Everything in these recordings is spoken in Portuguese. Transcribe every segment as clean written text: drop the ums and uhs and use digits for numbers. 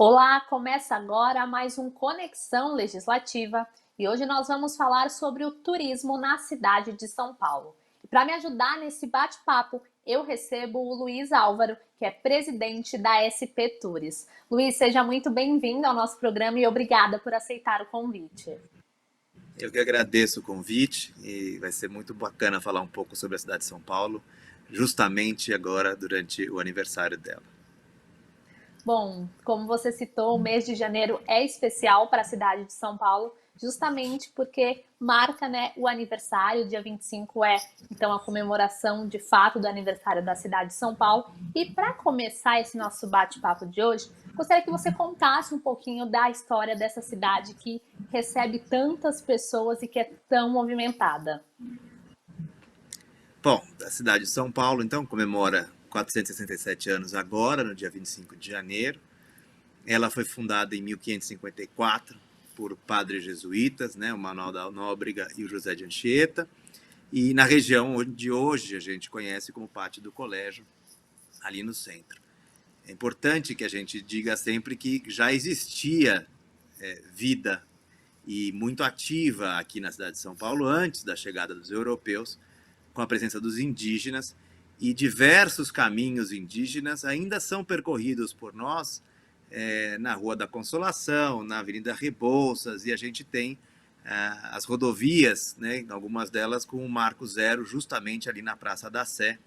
Olá, começa agora mais um Conexão Legislativa e hoje nós vamos falar sobre o turismo na cidade de São Paulo. E para me ajudar nesse bate-papo, eu recebo o Luiz Álvaro, que é presidente da SP Tours. Luiz, seja muito bem-vindo ao nosso programa e obrigada por aceitar o convite. Eu que agradeço o convite e vai ser muito bacana falar um pouco sobre a cidade de São Paulo, justamente agora durante o aniversário dela. Bom, como você citou, o mês de janeiro é especial para a cidade de São Paulo, justamente porque marca, né, o aniversário. Dia 25 é, então, a comemoração de fato do aniversário da cidade de São Paulo. E para começar esse nosso bate-papo de hoje, gostaria que você contasse um pouquinho da história dessa cidade que recebe tantas pessoas e que é tão movimentada. Bom, a cidade de São Paulo, então, comemora 467 anos agora, no dia 25 de janeiro. Ela foi fundada em 1554 por padres jesuítas, né, o Manuel da Nóbrega e o José de Anchieta, e na região onde hoje a gente conhece como Pátio do Colégio, ali no centro. É importante que a gente diga sempre que já existia vida e muito ativa aqui na cidade de São Paulo antes da chegada dos europeus, com a presença dos indígenas, e diversos caminhos indígenas ainda são percorridos por nós na Rua da Consolação, na Avenida Rebouças, e a gente tem as rodovias, né, algumas delas com o Marco Zero, justamente ali na Praça da Sé,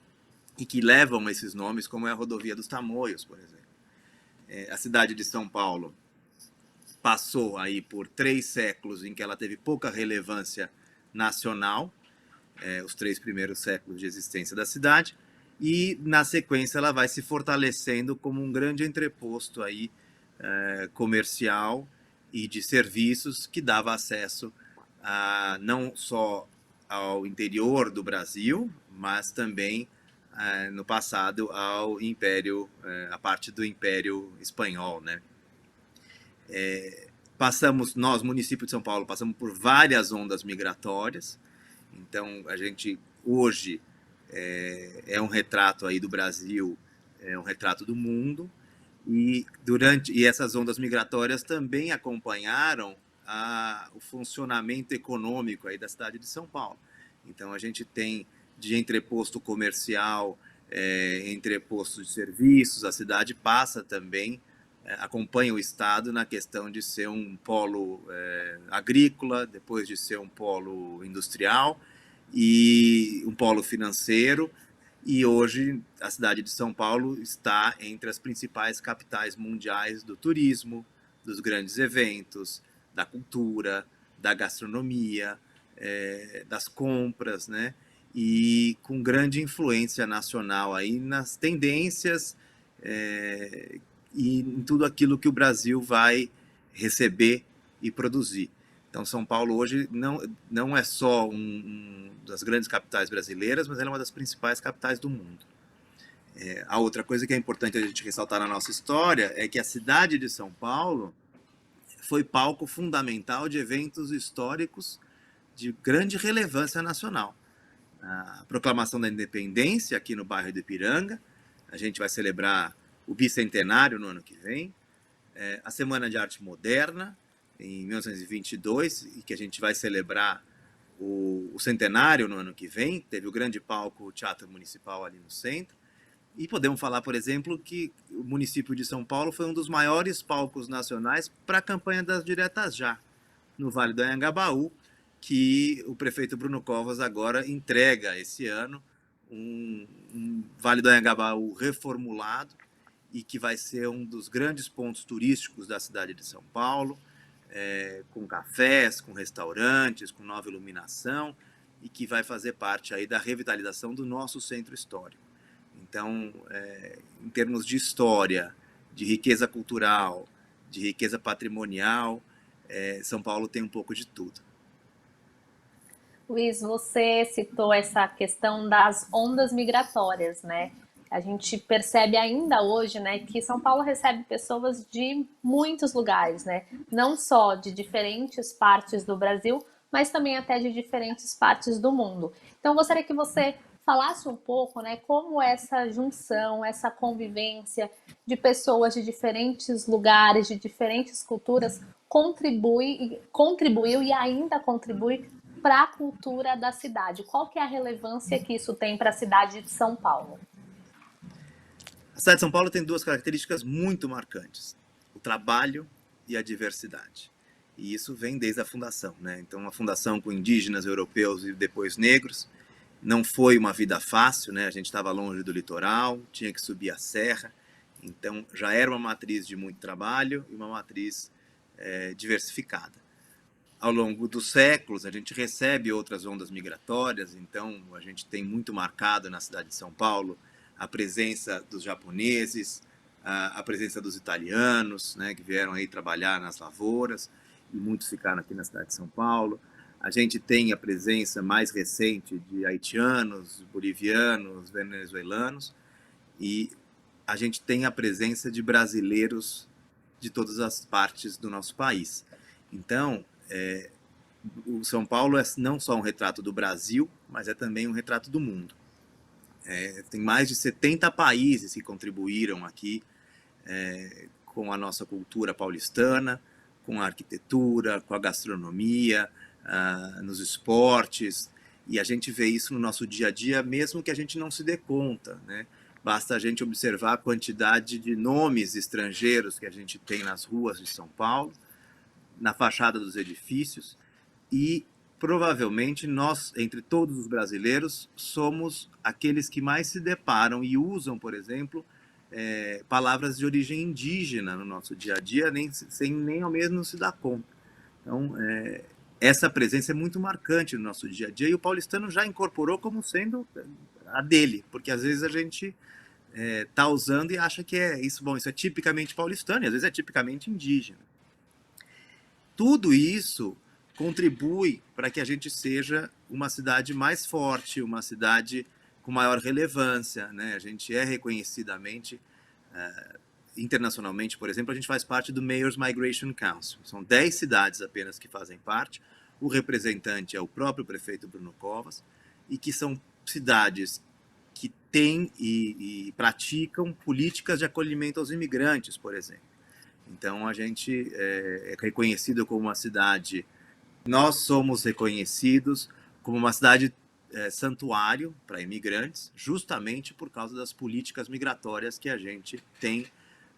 e que levam esses nomes, como é a Rodovia dos Tamoios, por exemplo. A cidade de São Paulo passou aí por 3 séculos em que ela teve pouca relevância nacional, os 3 primeiros séculos de existência da cidade, e na sequência ela vai se fortalecendo como um grande entreposto aí, comercial e de serviços que dava acesso não só ao interior do Brasil, mas também no passado ao Império, a parte do Império Espanhol, né? Nós, município de São Paulo, passamos por várias ondas migratórias. Então, a gente hoje é um retrato aí do Brasil, é um retrato do mundo, e essas ondas migratórias também acompanharam o funcionamento econômico aí da cidade de São Paulo. Então, a gente tem de entreposto comercial, entreposto de serviços, a cidade passa também, acompanha o Estado na questão de ser um polo agrícola, depois de ser um polo industrial e um polo financeiro, e hoje a cidade de São Paulo está entre as principais capitais mundiais do turismo, dos grandes eventos, da cultura, da gastronomia, das compras, né? E com grande influência nacional aí nas tendências e em tudo aquilo que o Brasil vai receber e produzir. Então, São Paulo hoje não é só uma das grandes capitais brasileiras, mas ela é uma das principais capitais do mundo. A outra coisa que é importante a gente ressaltar na nossa história é que a cidade de São Paulo foi palco fundamental de eventos históricos de grande relevância nacional. A proclamação da independência aqui no bairro do Ipiranga, a gente vai celebrar o bicentenário no ano que vem, a Semana de Arte Moderna, em 1922, e que a gente vai celebrar o centenário no ano que vem. Teve o grande palco, o Teatro Municipal ali no centro. E podemos falar, por exemplo, que o município de São Paulo foi um dos maiores palcos nacionais para a campanha das Diretas Já, no Vale do Anhangabaú, que o prefeito Bruno Covas agora entrega esse ano um Vale do Anhangabaú reformulado, e que vai ser um dos grandes pontos turísticos da cidade de São Paulo, com cafés, com restaurantes, com nova iluminação, e que vai fazer parte aí da revitalização do nosso centro histórico. Então, em termos de história, de riqueza cultural, de riqueza patrimonial, São Paulo tem um pouco de tudo. Luiz, você citou essa questão das ondas migratórias, né? A gente percebe ainda hoje, né, que São Paulo recebe pessoas de muitos lugares, né? Não só de diferentes partes do Brasil, mas também até de diferentes partes do mundo. Então, gostaria que você falasse um pouco, né, como essa junção, essa convivência de pessoas de diferentes lugares, de diferentes culturas, contribuiu e ainda contribui para a cultura da cidade. Qual que é a relevância que isso tem para a cidade de São Paulo? A cidade de São Paulo tem duas características muito marcantes: o trabalho e a diversidade. E isso vem desde a fundação, né? Então, uma fundação com indígenas, europeus e depois negros. Não foi uma vida fácil, né? A gente estava longe do litoral, tinha que subir a serra. Então, já era uma matriz de muito trabalho e uma matriz diversificada. Ao longo dos séculos, a gente recebe outras ondas migratórias, então a gente tem muito marcado na cidade de São Paulo a presença dos japoneses, a presença dos italianos, né, que vieram aí trabalhar nas lavouras, e muitos ficaram aqui na cidade de São Paulo. A gente tem a presença mais recente de haitianos, bolivianos, venezuelanos, e a gente tem a presença de brasileiros de todas as partes do nosso país. Então, o São Paulo é não só um retrato do Brasil, mas é também um retrato do mundo. Tem mais de 70 países que contribuíram aqui com a nossa cultura paulistana, com a arquitetura, com a gastronomia, nos esportes, e a gente vê isso no nosso dia a dia, mesmo que a gente não se dê conta, né? Basta a gente observar a quantidade de nomes estrangeiros que a gente tem nas ruas de São Paulo, na fachada dos edifícios, e provavelmente nós, entre todos os brasileiros, somos aqueles que mais se deparam e usam, por exemplo, palavras de origem indígena no nosso dia a dia, sem nem ao menos se dar conta. Então, essa presença é muito marcante no nosso dia a dia, e o paulistano já incorporou como sendo a dele, porque às vezes a gente está usando e acha que isso é tipicamente paulistano, e às vezes é tipicamente indígena. Tudo isso contribui para que a gente seja uma cidade mais forte, uma cidade com maior relevância, né? A gente é reconhecidamente, internacionalmente, por exemplo, a gente faz parte do Mayor's Migration Council. São 10 cidades apenas que fazem parte. O representante é o próprio prefeito Bruno Covas, e que são cidades que têm e praticam políticas de acolhimento aos imigrantes, por exemplo. Então, a gente é reconhecido como uma cidade, nós somos reconhecidos como uma cidade santuário para imigrantes, justamente por causa das políticas migratórias que a gente tem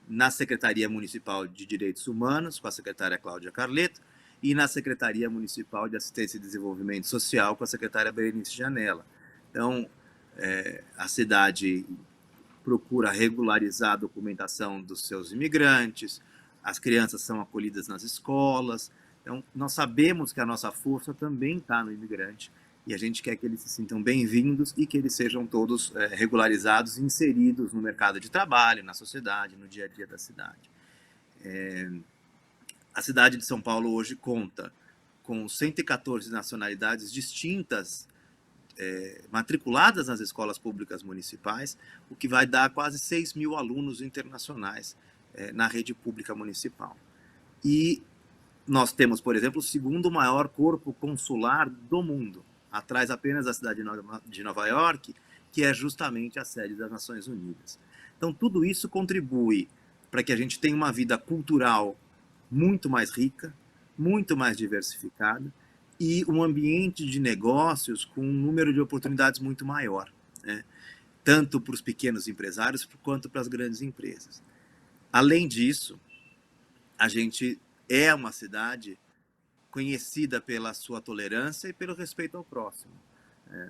na Secretaria Municipal de Direitos Humanos, com a secretária Cláudia Carleto, e na Secretaria Municipal de Assistência e Desenvolvimento Social, com a secretária Berenice Janella. Então, a cidade procura regularizar a documentação dos seus imigrantes, as crianças são acolhidas nas escolas. Então, nós sabemos que a nossa força também está no imigrante, e a gente quer que eles se sintam bem-vindos e que eles sejam todos regularizados e inseridos no mercado de trabalho, na sociedade, no dia a dia da cidade. A cidade de São Paulo hoje conta com 114 nacionalidades distintas matriculadas nas escolas públicas municipais, o que vai dar quase 6 mil alunos internacionais na rede pública municipal. E nós temos, por exemplo, o segundo maior corpo consular do mundo, atrás apenas da cidade de Nova York, que é justamente a sede das Nações Unidas. Então, tudo isso contribui para que a gente tenha uma vida cultural muito mais rica, muito mais diversificada, e um ambiente de negócios com um número de oportunidades muito maior, né? Tanto para os pequenos empresários quanto para as grandes empresas. Além disso, a gente é uma cidade conhecida pela sua tolerância e pelo respeito ao próximo.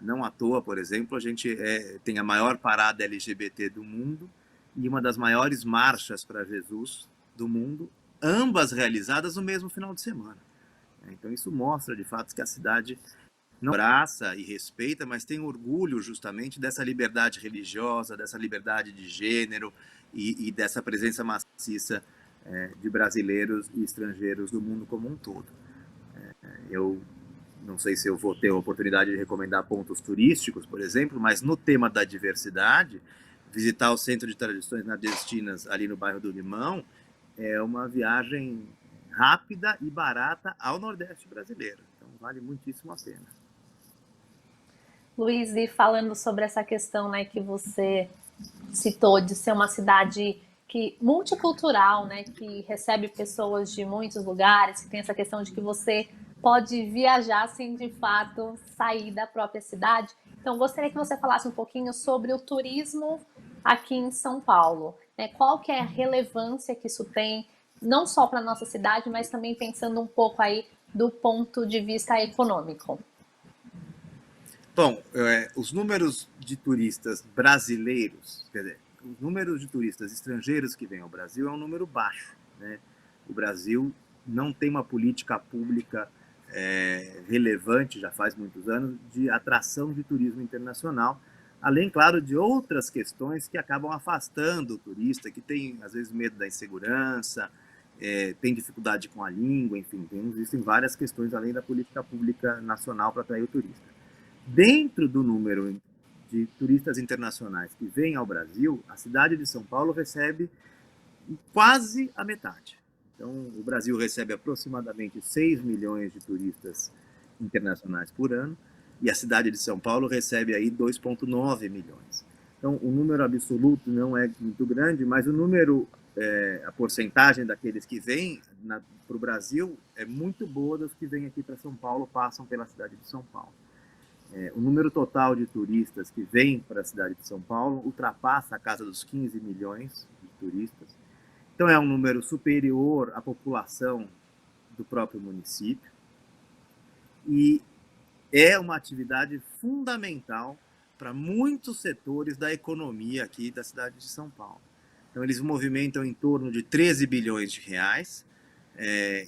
Não à toa, por exemplo, a gente tem a maior parada LGBT do mundo e uma das maiores marchas para Jesus do mundo, ambas realizadas no mesmo final de semana. Então isso mostra, de fato, que a cidade não abraça e respeita, mas tem orgulho justamente dessa liberdade religiosa, dessa liberdade de gênero e dessa presença maciça de brasileiros e estrangeiros do mundo como um todo. Eu não sei se eu vou ter a oportunidade de recomendar pontos turísticos, por exemplo, mas no tema da diversidade, visitar o Centro de Tradições Nordestinas ali no bairro do Limão é uma viagem rápida e barata ao Nordeste brasileiro. Então, vale muitíssimo a pena. Luiz, e falando sobre essa questão, né, que você citou de ser uma cidade que multicultural, né, que recebe pessoas de muitos lugares, que tem essa questão de que você pode viajar sem de fato sair da própria cidade. Então, gostaria que você falasse um pouquinho sobre o turismo aqui em São Paulo, né? Qual que é a relevância que isso tem, não só para a nossa cidade, mas também pensando um pouco aí do ponto de vista econômico. Bom, os números de turistas brasileiros, quer dizer, os números de turistas estrangeiros que vêm ao Brasil é um número baixo, né? O Brasil não tem uma política pública relevante, já faz muitos anos, de atração de turismo internacional, além, claro, de outras questões que acabam afastando o turista, que tem, às vezes, medo da insegurança, tem dificuldade com a língua, enfim, existem várias questões além da política pública nacional para atrair o turista. Dentro do número de turistas internacionais que vêm ao Brasil, a cidade de São Paulo recebe quase a metade. Então, o Brasil recebe aproximadamente 6 milhões de turistas internacionais por ano, e a cidade de São Paulo recebe aí 2,9 milhões. Então, o número absoluto não é muito grande, mas o número, a porcentagem daqueles que vêm para o Brasil é muito boa dos que vêm aqui para São Paulo, passam pela cidade de São Paulo. O número total de turistas que vêm para a cidade de São Paulo ultrapassa a casa dos 15 milhões de turistas. Então, é um número superior à população do próprio município e é uma atividade fundamental para muitos setores da economia aqui da cidade de São Paulo. Então, eles movimentam em torno de 13 bilhões de reais,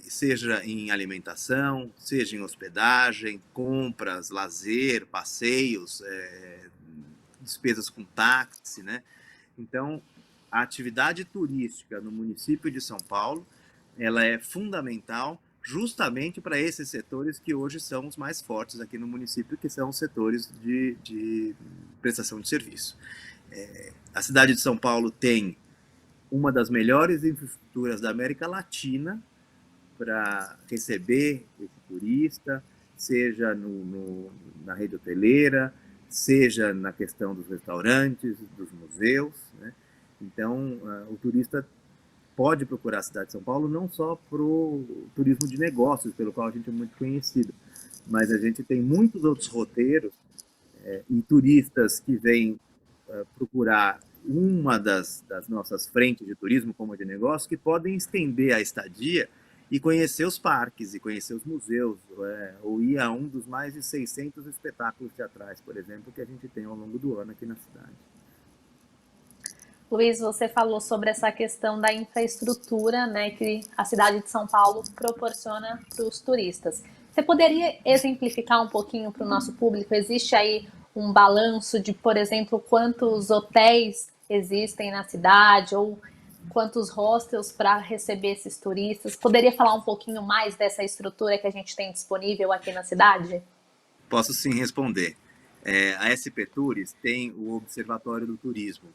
seja em alimentação, seja em hospedagem, compras, lazer, passeios, despesas com táxi, né? Então, a atividade turística no município de São Paulo, ela é fundamental justamente para esses setores que hoje são os mais fortes aqui no município, que são os setores de prestação de serviço. A cidade de São Paulo tem uma das melhores infraestruturas da América Latina para receber esse turista, seja na rede hoteleira, seja na questão dos restaurantes, dos museus, né? Então, o turista pode procurar a cidade de São Paulo não só para o turismo de negócios, pelo qual a gente é muito conhecido, mas a gente tem muitos outros roteiros e turistas que vêm procurar uma das nossas frentes de turismo, como de negócio, que podem estender a estadia e conhecer os parques, e conhecer os museus, ou ir a um dos mais de 600 espetáculos teatrais, por exemplo, que a gente tem ao longo do ano aqui na cidade. Luiz, você falou sobre essa questão da infraestrutura, né, que a cidade de São Paulo proporciona para os turistas. Você poderia exemplificar um pouquinho para o nosso público? Existe aí um balanço de, por exemplo, quantos hotéis existem na cidade ou quantos hostels para receber esses turistas? Poderia falar um pouquinho mais dessa estrutura que a gente tem disponível aqui na cidade? Posso sim responder. A SP Tours tem o Observatório do Turismo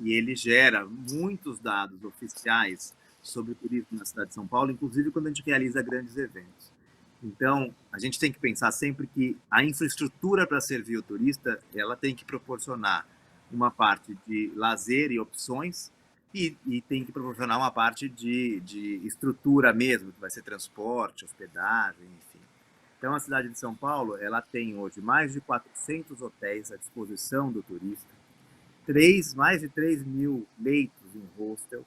e ele gera muitos dados oficiais sobre o turismo na cidade de São Paulo, inclusive quando a gente realiza grandes eventos. Então, a gente tem que pensar sempre que a infraestrutura para servir o turista, ela tem que proporcionar uma parte de lazer e opções e tem que proporcionar uma parte de estrutura mesmo, que vai ser transporte, hospedagem, enfim. Então, a cidade de São Paulo, ela tem hoje mais de 400 hotéis à disposição do turista, mais de 3 mil leitos em hostels.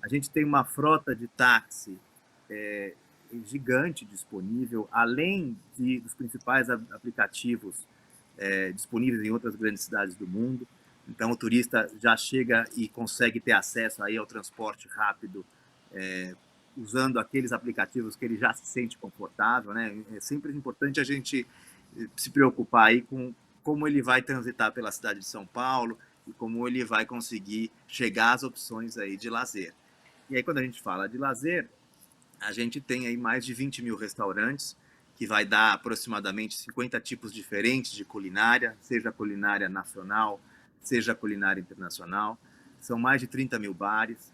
A gente tem uma frota de táxi gigante disponível, além dos principais aplicativos disponíveis em outras grandes cidades do mundo. Então, o turista já chega e consegue ter acesso aí ao transporte rápido, usando aqueles aplicativos que ele já se sente confortável, né? É sempre importante a gente se preocupar aí com como ele vai transitar pela cidade de São Paulo e como ele vai conseguir chegar às opções aí de lazer. E aí, quando a gente fala de lazer, a gente tem aí mais de 20 mil restaurantes, que vai dar aproximadamente 50 tipos diferentes de culinária, seja culinária nacional, seja culinária internacional. São mais de 30 mil bares,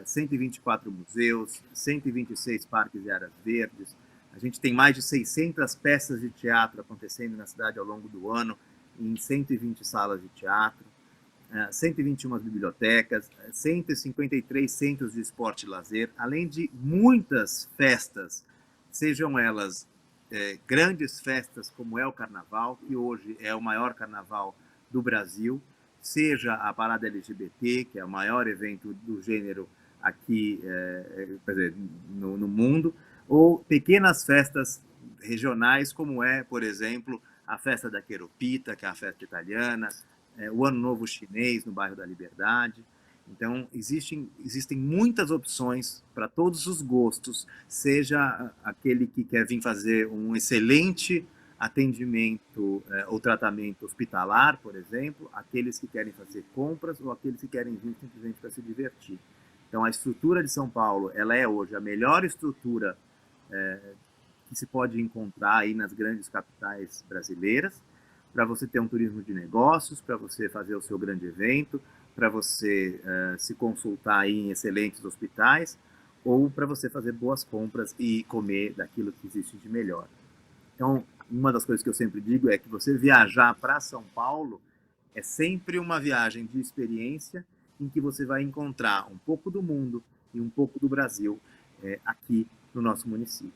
124 museus, 126 parques e áreas verdes. A gente tem mais de 600 peças de teatro acontecendo na cidade ao longo do ano, em 120 salas de teatro, 121 bibliotecas, 153 centros de esporte e lazer, além de muitas festas, sejam elas grandes festas como é o Carnaval, que hoje é o maior carnaval do Brasil, seja a Parada LGBT, que é o maior evento do gênero aqui quer dizer, no mundo, ou pequenas festas regionais, como é, por exemplo, a festa da Queropita, que é a festa italiana, o Ano Novo Chinês no bairro da Liberdade. Então, existem muitas opções para todos os gostos, seja aquele que quer vir fazer um excelente atendimento ou tratamento hospitalar, por exemplo, aqueles que querem fazer compras ou aqueles que querem vir simplesmente para se divertir. Então, a estrutura de São Paulo, ela é hoje a melhor estrutura que se pode encontrar aí nas grandes capitais brasileiras, para você ter um turismo de negócios, para você fazer o seu grande evento, para você se consultar aí em excelentes hospitais, ou para você fazer boas compras e comer daquilo que existe de melhor. Então, uma das coisas que eu sempre digo é que você viajar para São Paulo é sempre uma viagem de experiência em que você vai encontrar um pouco do mundo e um pouco do Brasil aqui no nosso município.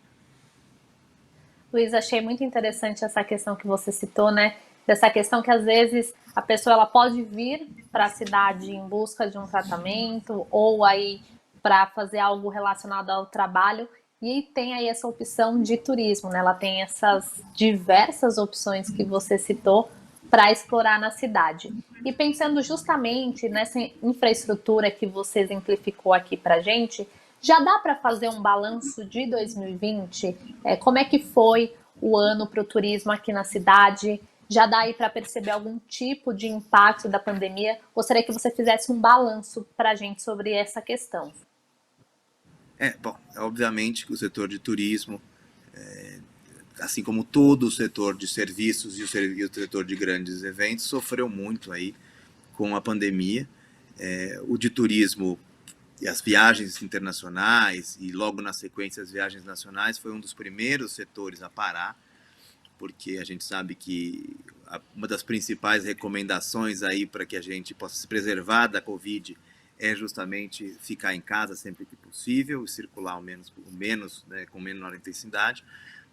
Luiz, achei muito interessante essa questão que você citou, né? Dessa questão que às vezes a pessoa ela pode vir para a cidade em busca de um tratamento ou aí para fazer algo relacionado ao trabalho e tem aí essa opção de turismo, né? Ela tem essas diversas opções que você citou para explorar na cidade. E pensando justamente nessa infraestrutura que você exemplificou aqui para gente, já dá para fazer um balanço de 2020? Como é que foi o ano para o turismo aqui na cidade? Já dá aí para perceber algum tipo de impacto da pandemia? Gostaria que você fizesse um balanço para a gente sobre essa questão. Bom, obviamente que o setor de turismo, assim como todo o setor de serviços e o setor de grandes eventos, sofreu muito aí com a pandemia. O de turismo e as viagens internacionais e logo na sequência as viagens nacionais foi um dos primeiros setores a parar, porque a gente sabe que uma das principais recomendações aí para que a gente possa se preservar da Covid é justamente ficar em casa sempre que possível e circular né, com menor intensidade.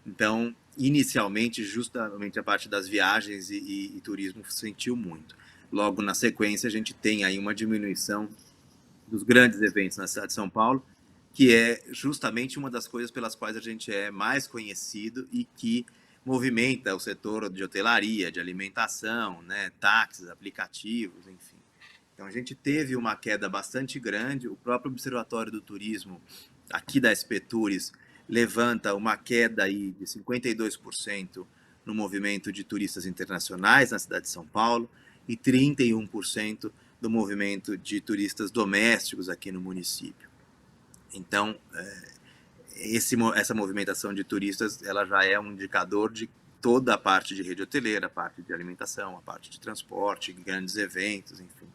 Então, inicialmente, justamente a parte das viagens e turismo sentiu muito. Logo na sequência, a gente tem aí uma diminuição dos grandes eventos na cidade de São Paulo, que é justamente uma das coisas pelas quais a gente é mais conhecido e que movimenta o setor de hotelaria, de alimentação, né, táxis, aplicativos, enfim. Então a gente teve uma queda bastante grande, o próprio Observatório do Turismo aqui da SP Tours levanta uma queda aí de 52% no movimento de turistas internacionais na cidade de São Paulo e 31% do movimento de turistas domésticos aqui no município. Então, essa movimentação de turistas ela já é um indicador de toda a parte de rede hoteleira, a parte de alimentação, a parte de transporte, grandes eventos, enfim.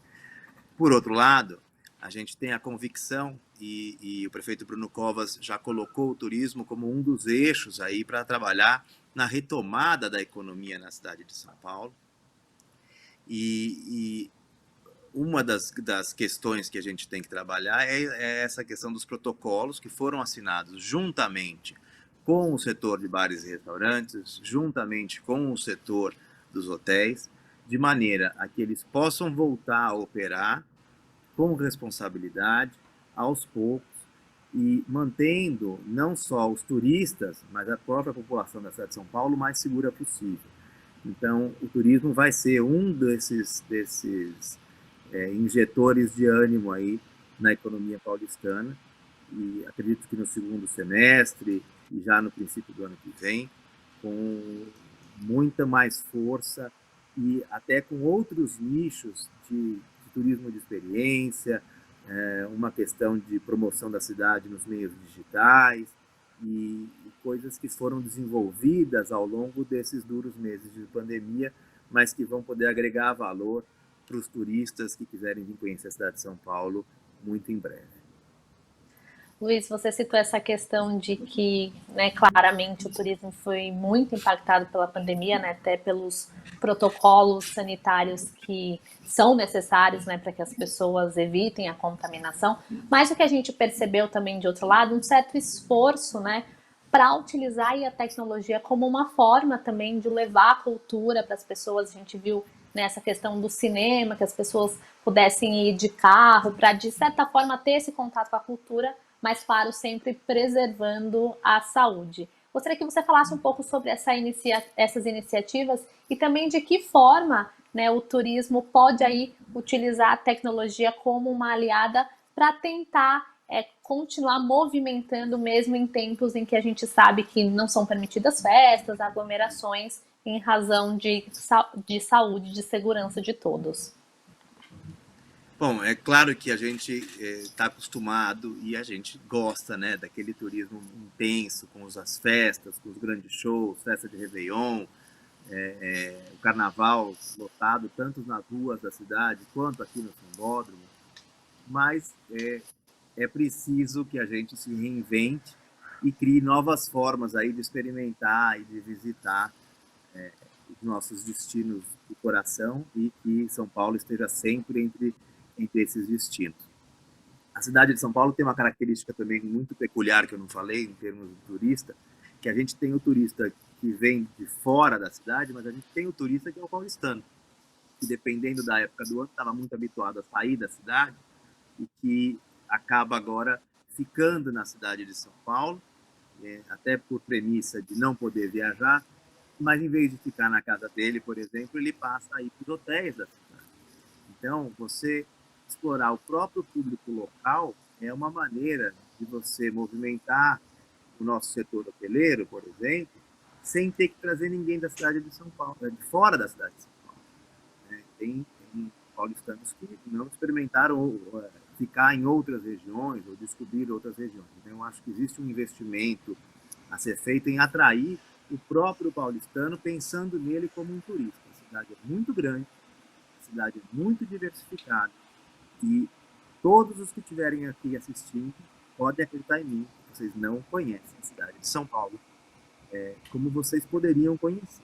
Por outro lado, a gente tem a convicção, e o prefeito Bruno Covas já colocou o turismo como um dos eixos aí para trabalhar na retomada da economia na cidade de São Paulo. E uma das questões que a gente tem que trabalhar é essa questão dos protocolos que foram assinados juntamente com o setor de bares e restaurantes, juntamente com o setor dos hotéis, de maneira a que eles possam voltar a operar com responsabilidade, aos poucos, e mantendo não só os turistas, mas a própria população da cidade de São Paulo o mais segura possível. Então, o turismo vai ser um desses injetores de ânimo aí na economia paulistana, e acredito que no segundo semestre e já no princípio do ano que vem, com muita mais força e até com outros nichos de turismo de experiência, uma questão de promoção da cidade nos meios digitais e coisas que foram desenvolvidas ao longo desses duros meses de pandemia, mas que vão poder agregar valor para os turistas que quiserem vir conhecer a cidade de São Paulo muito em breve. Luiz, você citou essa questão de que, né, claramente o turismo foi muito impactado pela pandemia, né, até pelos protocolos sanitários que são necessários, né, para que as pessoas evitem a contaminação. Mas o que a gente percebeu também de outro lado, um certo esforço, né, para utilizar a tecnologia como uma forma também de levar a cultura para as pessoas. A gente viu nessa questão do cinema, que as pessoas pudessem ir de carro, para de certa forma ter esse contato com a cultura, mas claro, sempre preservando a saúde. Gostaria que você falasse um pouco sobre essas iniciativas e também de que forma, né, o turismo pode aí utilizar a tecnologia como uma aliada para tentar continuar movimentando mesmo em tempos em que a gente sabe que não são permitidas festas, aglomerações, em razão de saúde, de segurança de todos. Bom, é claro que a gente está acostumado e a gente gosta, né, daquele turismo intenso, com as festas, com os grandes shows, festa de Réveillon, o carnaval lotado, tanto nas ruas da cidade quanto aqui no Sambódromo, mas é preciso que a gente se reinvente e crie novas formas aí de experimentar e de visitar os nossos destinos do coração e que São Paulo esteja sempre entre esses destinos. A cidade de São Paulo tem uma característica também muito peculiar que eu não falei em termos de turista, que a gente tem o turista que vem de fora da cidade, mas a gente tem o turista que é o paulistano, que dependendo da época do ano estava muito habituado a sair da cidade e que acaba agora ficando na cidade de São Paulo, até por premissa de não poder viajar, mas em vez de ficar na casa dele, por exemplo, ele passa a ir para os hotéis da cidade. Então, você explorar o próprio público local é uma maneira de você movimentar o nosso setor hoteleiro, por exemplo, sem ter que trazer ninguém da cidade de São Paulo, de fora da cidade de São Paulo. Tem paulistanos que não experimentaram ficar em outras regiões ou descobrir outras regiões. Então, eu acho que existe um investimento a ser feito em atrair o próprio paulistano, pensando nele como um turista. A cidade é muito grande, a cidade é muito diversificada e todos os que estiverem aqui assistindo podem acreditar em mim, vocês não conhecem a cidade de São Paulo como vocês poderiam conhecer.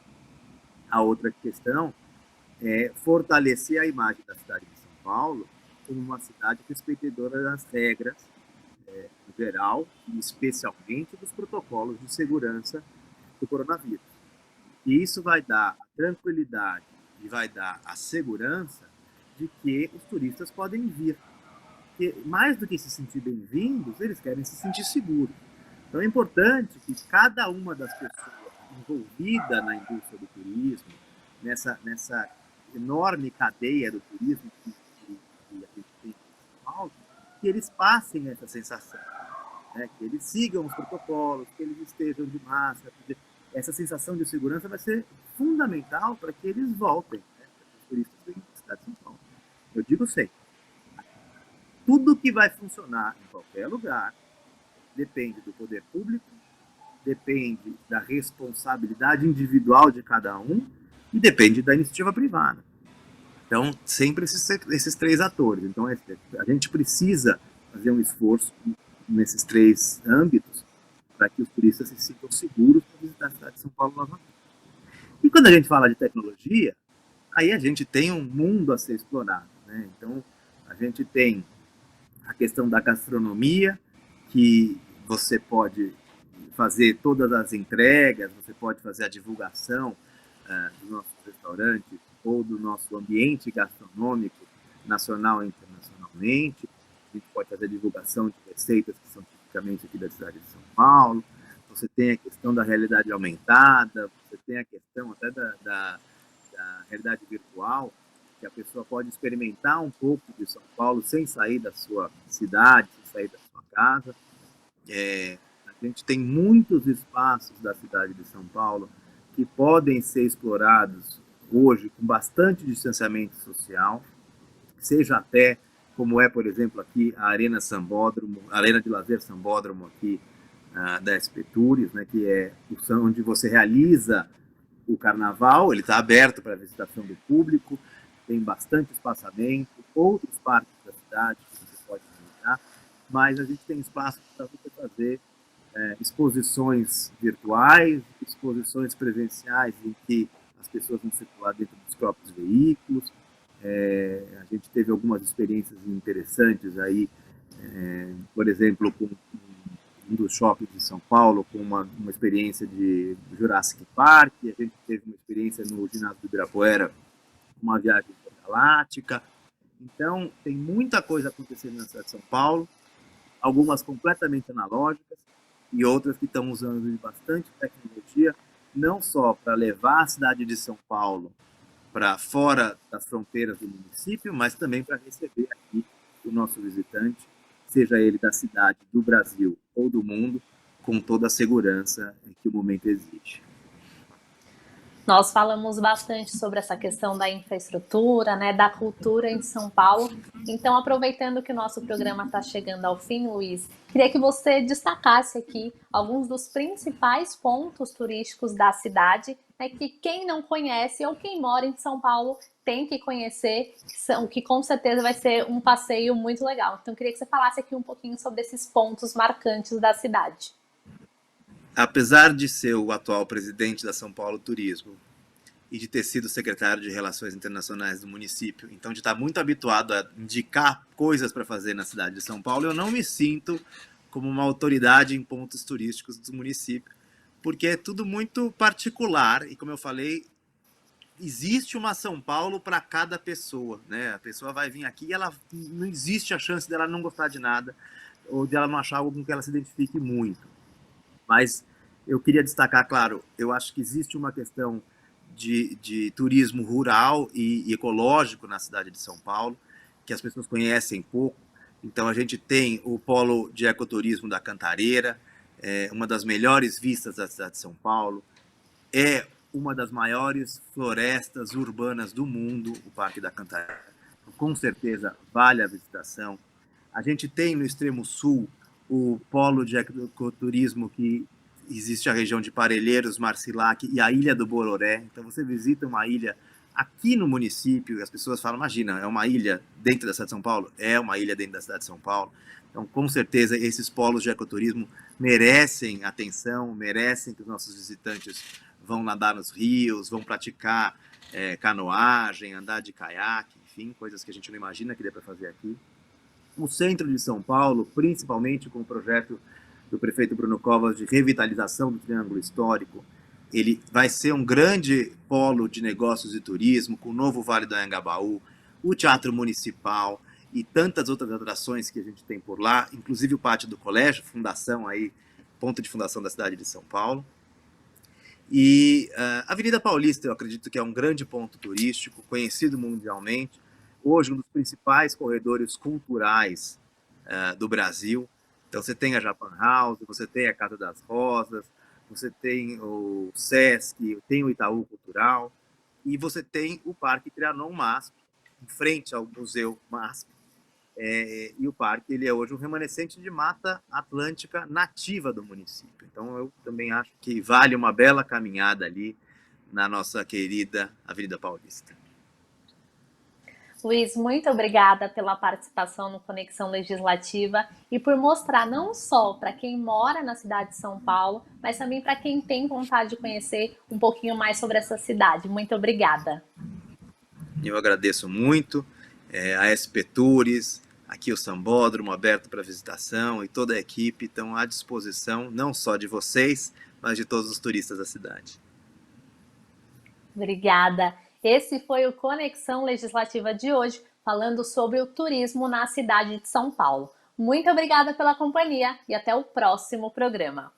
A outra questão é fortalecer a imagem da cidade de São Paulo como uma cidade respeitadora das regras, no geral, e especialmente dos protocolos de segurança do coronavírus. E isso vai dar a tranquilidade e vai dar a segurança de que os turistas podem vir. Porque, mais do que se sentir bem-vindos, eles querem se sentir seguros. Então é importante que cada uma das pessoas envolvida na indústria do turismo, nessa enorme cadeia do turismo que a gente tem em São Paulo, que eles passem essa sensação, né? Que eles sigam os protocolos, que eles estejam de máscara. Essa sensação de segurança vai ser fundamental para que eles voltem, né? Para que os turistas venham para a cidade de São Paulo. Eu digo sempre, tudo que vai funcionar em qualquer lugar depende do poder público, depende da responsabilidade individual de cada um e depende da iniciativa privada. Então, sempre esses três atores. Então, a gente precisa fazer um esforço nesses três âmbitos para que os turistas se sintam seguros para visitar a cidade de São Paulo novamente. E quando a gente fala de tecnologia, aí a gente tem um mundo a ser explorado, né? Então, a gente tem a questão da gastronomia, que você pode fazer todas as entregas, você pode fazer a divulgação dos nossos restaurantes ou do nosso ambiente gastronômico nacional e internacionalmente. A gente pode fazer a divulgação de receitas que são tipicamente aqui da cidade de São Paulo. Você tem a questão da realidade aumentada, você tem a questão até da realidade virtual, que a pessoa pode experimentar um pouco de São Paulo sem sair da sua cidade, sem sair da sua casa. A gente tem muitos espaços da cidade de São Paulo que podem ser explorados hoje com bastante distanciamento social, seja até como é, por exemplo, aqui a Arena Sambódromo, a Arena de Lazer Sambódromo aqui da SP Tours, né, que é onde você realiza o carnaval. Ele está aberto para a visitação do público, tem bastante espaçamento, outros parques da cidade que você pode visitar, mas a gente tem espaço para você fazer exposições virtuais, exposições presenciais em que as pessoas vão circular dentro dos próprios veículos. A gente teve algumas experiências interessantes aí, por exemplo, com um dos shoppings de São Paulo, com uma experiência de Jurassic Park, a gente teve uma experiência no ginásio do Ibirapuera, uma viagem galáctica. Então, tem muita coisa acontecendo na cidade de São Paulo, algumas completamente analógicas e outras que estão usando de bastante tecnologia, não só para levar a cidade de São Paulo para fora das fronteiras do município, mas também para receber aqui o nosso visitante, seja ele da cidade, do Brasil ou do mundo, com toda a segurança que o momento exige. Nós falamos bastante sobre essa questão da infraestrutura, né, da cultura em São Paulo. Então, aproveitando que o nosso programa está chegando ao fim, Luiz, queria que você destacasse aqui alguns dos principais pontos turísticos da cidade, né, que quem não conhece ou quem mora em São Paulo tem que conhecer, que com certeza vai ser um passeio muito legal. Então, queria que você falasse aqui um pouquinho sobre esses pontos marcantes da cidade. Apesar de ser o atual presidente da São Paulo Turismo e de ter sido secretário de Relações Internacionais do município, então de estar muito habituado a indicar coisas para fazer na cidade de São Paulo, eu não me sinto como uma autoridade em pontos turísticos do município, porque é tudo muito particular e, como eu falei, existe uma São Paulo para cada pessoa, né? A pessoa vai vir aqui e ela não existe a chance dela não gostar de nada ou dela não achar algo com que ela se identifique muito. Mas eu queria destacar, claro, eu acho que existe uma questão de turismo rural e ecológico na cidade de São Paulo, que as pessoas conhecem pouco. Então, a gente tem o polo de ecoturismo da Cantareira, uma das melhores vistas da cidade de São Paulo, é uma das maiores florestas urbanas do mundo, o Parque da Cantareira. Com certeza, vale a visitação. A gente tem no extremo sul o polo de ecoturismo que existe a região de Parelheiros, Marcilac e a Ilha do Bororé. Então você visita uma ilha aqui no município e as pessoas falam, imagina, é uma ilha dentro da cidade de São Paulo? É uma ilha dentro da cidade de São Paulo. Então, com certeza, esses polos de ecoturismo merecem atenção, merecem que os nossos visitantes vão nadar nos rios, vão praticar canoagem, andar de caiaque, enfim, coisas que a gente não imagina que dê para fazer aqui. O centro de São Paulo, principalmente com o projeto do prefeito Bruno Covas de revitalização do Triângulo Histórico, ele vai ser um grande polo de negócios e turismo, com o novo Vale do Anhangabaú, o Teatro Municipal e tantas outras atrações que a gente tem por lá, inclusive o Pátio do Colégio, fundação aí, ponto de fundação da cidade de São Paulo. E a Avenida Paulista, eu acredito que é um grande ponto turístico, conhecido mundialmente, hoje um dos principais corredores culturais do Brasil. Então você tem a Japan House, você tem a Casa das Rosas, você tem o Sesc, tem o Itaú Cultural e você tem o Parque Trianon MASP, em frente ao Museu MASP. E o parque ele é hoje um remanescente de mata atlântica nativa do município. Então eu também acho que vale uma bela caminhada ali na nossa querida Avenida Paulista. Luiz, muito obrigada pela participação no Conexão Legislativa e por mostrar não só para quem mora na cidade de São Paulo, mas também para quem tem vontade de conhecer um pouquinho mais sobre essa cidade. Muito obrigada. Eu agradeço muito a SP Tours, aqui o Sambódromo aberto para visitação e toda a equipe estão à disposição, não só de vocês, mas de todos os turistas da cidade. Obrigada. Esse foi o Conexão Legislativa de hoje, falando sobre o turismo na cidade de São Paulo. Muito obrigada pela companhia e até o próximo programa.